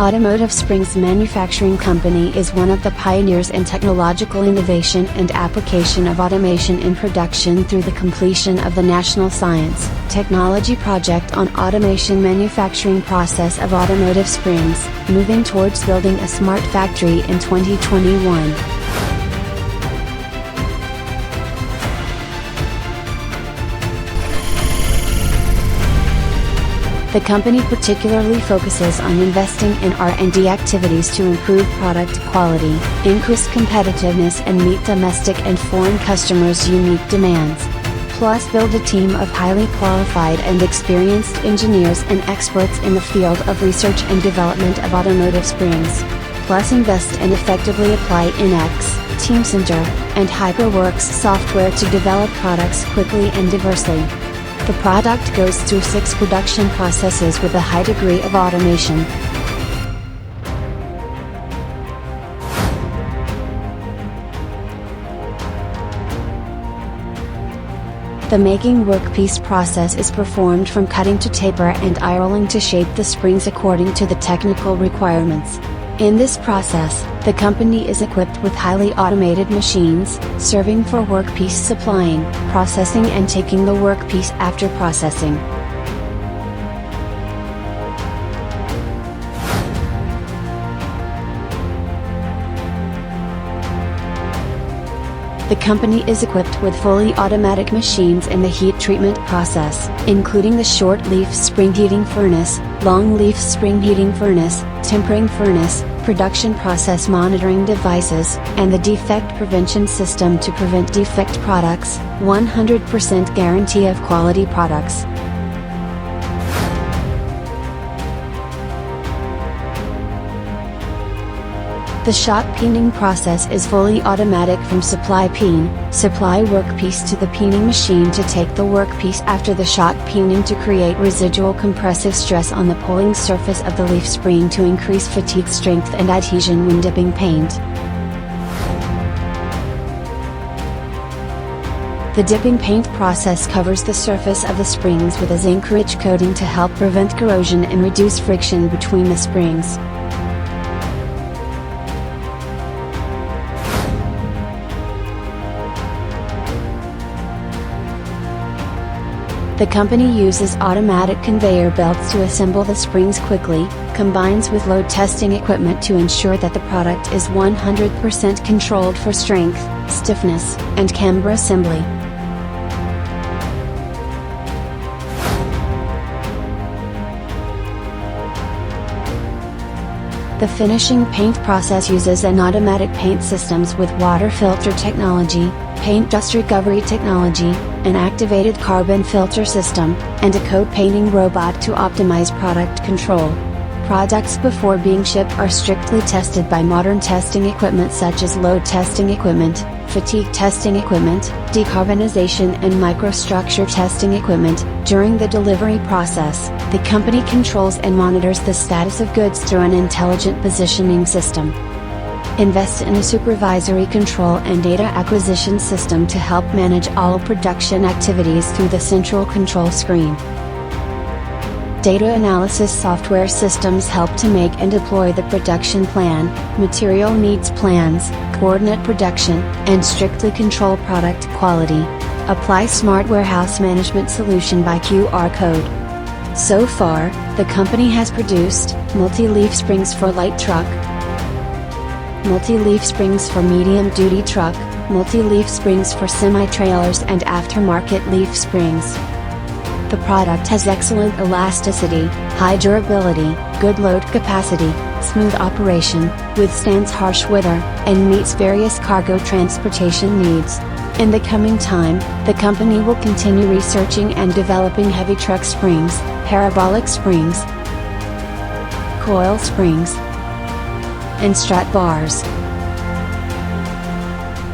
Automotive Springs Manufacturing Company is one of the pioneers in technological innovation and application of automation in production through the completion of the National Science, Technology Project on Automation Manufacturing Process of Automotive Springs, moving towards building a smart factory in 2021. The company particularly focuses on investing in R&D activities to improve product quality, increase competitiveness and meet domestic and foreign customers' unique demands. Plus build a team of highly qualified and experienced engineers and experts in the field of research and development of automotive springs. Plus invest and effectively apply INX, Teamcenter, and HyperWorks software to develop products quickly and diversely. The product goes through 6 production processes with a high degree of automation. The making workpiece process is performed from cutting to taper and eye rolling to shape the springs according to the technical requirements. In this process, the company is equipped with highly automated machines, serving for workpiece supplying, processing and taking the workpiece after processing. The company is equipped with fully automatic machines in the heat treatment process, including the short leaf spring heating furnace, long leaf spring heating furnace, tempering furnace, production process monitoring devices, and the defect prevention system to prevent defect products, 100% guarantee of quality products. The shot peening process is fully automatic from supply workpiece to the peening machine to take the workpiece after the shot peening to create residual compressive stress on the pulling surface of the leaf spring to increase fatigue strength and adhesion when dipping paint. The dipping paint process covers the surface of the springs with a zinc-rich coating to help prevent corrosion and reduce friction between the springs. The company uses automatic conveyor belts to assemble the springs quickly, combines with load testing equipment to ensure that the product is 100% controlled for strength, stiffness, and camber assembly. The finishing paint process uses an automatic paint systems with water filter technology, paint dust recovery technology, an activated carbon filter system, and a coat painting robot to optimize product control. Products before being shipped are strictly tested by modern testing equipment such as load testing equipment, fatigue testing equipment, decarbonization and microstructure testing equipment. During the delivery process, the company controls and monitors the status of goods through an intelligent positioning system. Invest in a supervisory control and data acquisition system to help manage all production activities through the central control screen. Data analysis software systems help to make and deploy the production plan, material needs plans, coordinate production, and strictly control product quality. Apply Smart Warehouse Management Solution by QR code. So far, the company has produced multi-leaf springs for light truck, multi-leaf springs for medium-duty truck, multi-leaf springs for semi-trailers and aftermarket leaf springs. The product has excellent elasticity, high durability, good load capacity, smooth operation, withstands harsh weather, and meets various cargo transportation needs. In the coming time, the company will continue researching and developing heavy truck springs, parabolic springs, coil springs, and strut bars.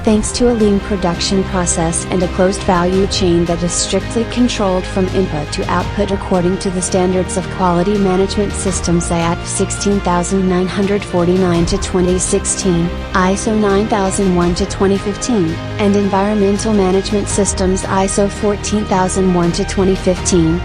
Thanks to a lean production process and a closed value chain that is strictly controlled from input to output according to the standards of quality management systems IAT 16949-2016, ISO 9001-2015, and environmental management systems ISO 14001-2015.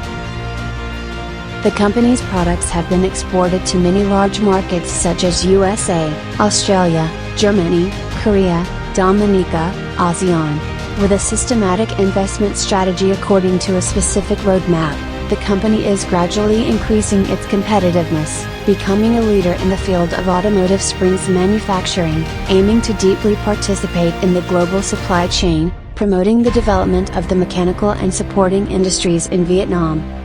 The company's products have been exported to many large markets such as USA, Australia, Germany, Korea, Dominica, ASEAN. With a systematic investment strategy according to a specific roadmap, the company is gradually increasing its competitiveness, becoming a leader in the field of automotive springs manufacturing, aiming to deeply participate in the global supply chain, promoting the development of the mechanical and supporting industries in Vietnam.